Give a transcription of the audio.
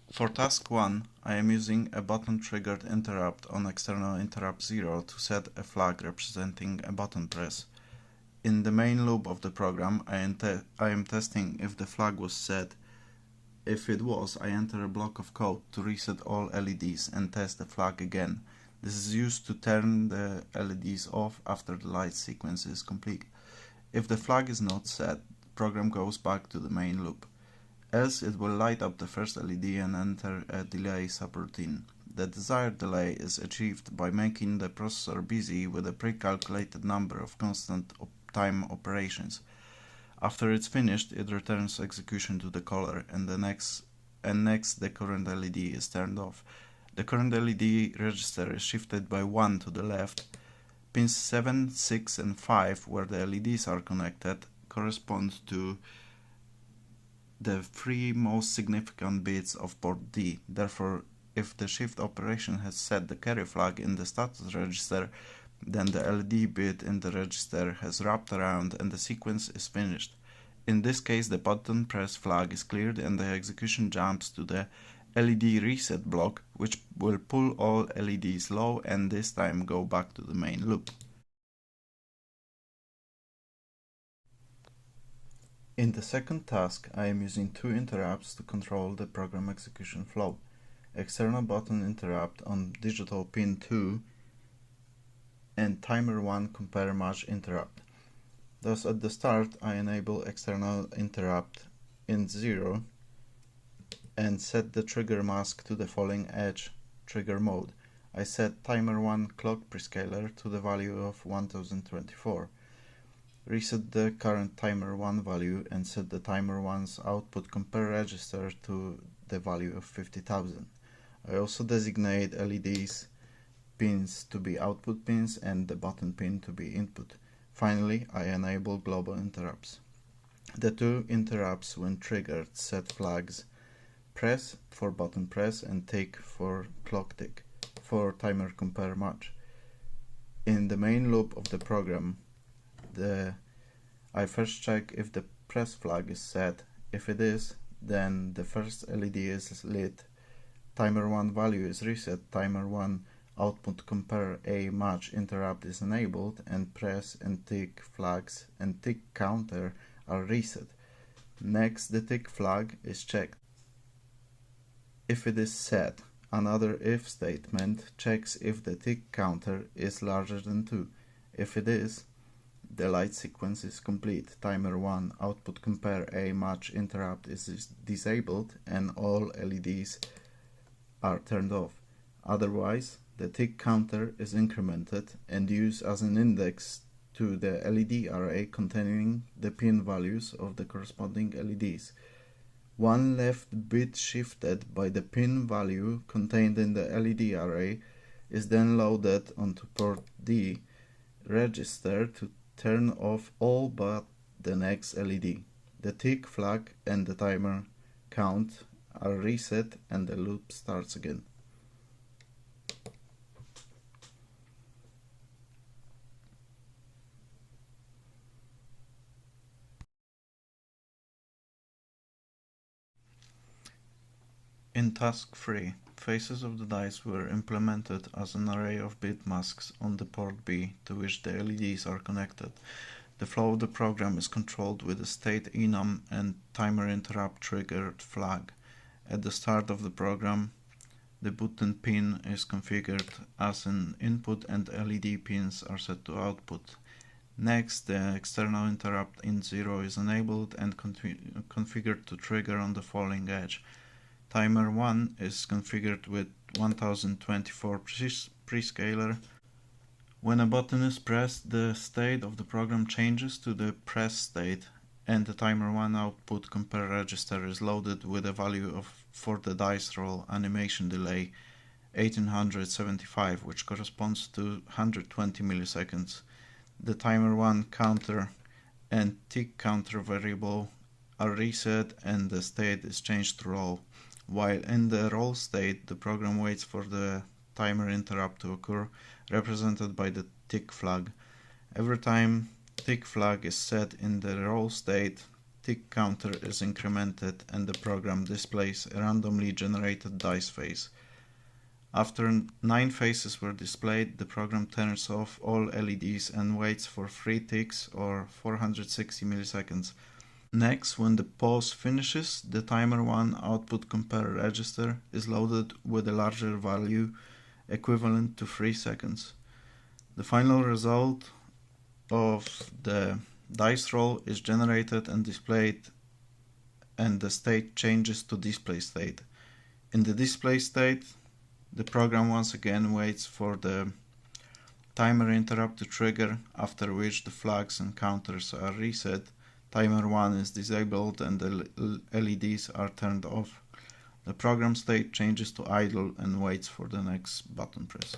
For task 1, I am using a button-triggered interrupt on external interrupt 0 to set a flag representing a button press. In the main loop of the program, I am testing if the flag was set. If it was, I enter a block of code to reset all LEDs and test the flag again. This is used to turn the LEDs off after the light sequence is complete. If the flag is not set, the program goes back to the main loop. Else it will light up the first LED and enter a delay subroutine. The desired delay is achieved by making the processor busy with a pre-calculated number of constant time operations. After it's finished, it returns execution to the caller, and next the current LED is turned off. The current LED register is shifted by 1 to the left. Pins 7, 6 and 5, where the LEDs are connected, correspond to the 3 most significant bits of port D. Therefore, if the shift operation has set the carry flag in the status register, then the LED bit in the register has wrapped around and the sequence is finished. In this case, the button press flag is cleared and the execution jumps to the LED reset block, which will pull all LEDs low and this time go back to the main loop. In the second task, I am using 2 interrupts to control the program execution flow. External button interrupt on digital pin 2 and timer 1 compare match interrupt. Thus at the start I enable external interrupt in 0 and set the trigger mask to the falling edge trigger mode. I set timer 1 clock prescaler to the value of 1024. Reset the current timer 1 value and set the timer 1's output compare register to the value of 50,000. I also designate LEDs pins to be output pins and the button pin to be input. Finally, I enable global interrupts. The 2 interrupts, when triggered, set flags press for button press and tick for clock tick for timer compare match. In the main loop of the program, I first check if the press flag is set. If it is, then the first LED is lit, timer 1 value is reset, timer 1 output compare A match interrupt is enabled, and press and tick flags and tick counter are reset. Next, the tick flag is checked. If it is set, another if statement checks if the tick counter is larger than 2. If it is, the light sequence is complete. Timer 1 output compare A match interrupt is disabled and all LEDs are turned off. Otherwise, the tick counter is incremented and used as an index to the LED array containing the pin values of the corresponding LEDs. One left bit shifted by the pin value contained in the LED array is then loaded onto port D register to turn off all but the next LED. The tick flag and the timer count are reset and the loop starts again. In task 3, faces of the dice were implemented as an array of bit masks on the port B to which the LEDs are connected. The flow of the program is controlled with a state enum and timer interrupt triggered flag. At the start of the program, the button pin is configured as an input and LED pins are set to output. Next, the external interrupt in 0 is enabled and configured to trigger on the falling edge. Timer 1 is configured with 1024 prescaler. When a button is pressed, the state of the program changes to the press state and the timer 1 output compare register is loaded with a value for the dice roll animation delay 1875, which corresponds to 120 milliseconds. The timer 1 counter and tick counter variable are reset and the state is changed to roll. While in the roll state, the program waits for the timer interrupt to occur, represented by the tick flag. Every time tick flag is set in the roll state, tick counter is incremented and the program displays a randomly generated dice phase. After 9 phases were displayed, the program turns off all LEDs and waits for 3 ticks or 460 milliseconds. Next, when the pause finishes, the timer 1 output compare register is loaded with a larger value equivalent to 3 seconds. The final result of the dice roll is generated and displayed, and the state changes to display state. In the display state, the program once again waits for the timer interrupt to trigger, after which the flags and counters are reset. Timer 1 is disabled and the LEDs are turned off. The program state changes to idle and waits for the next button press.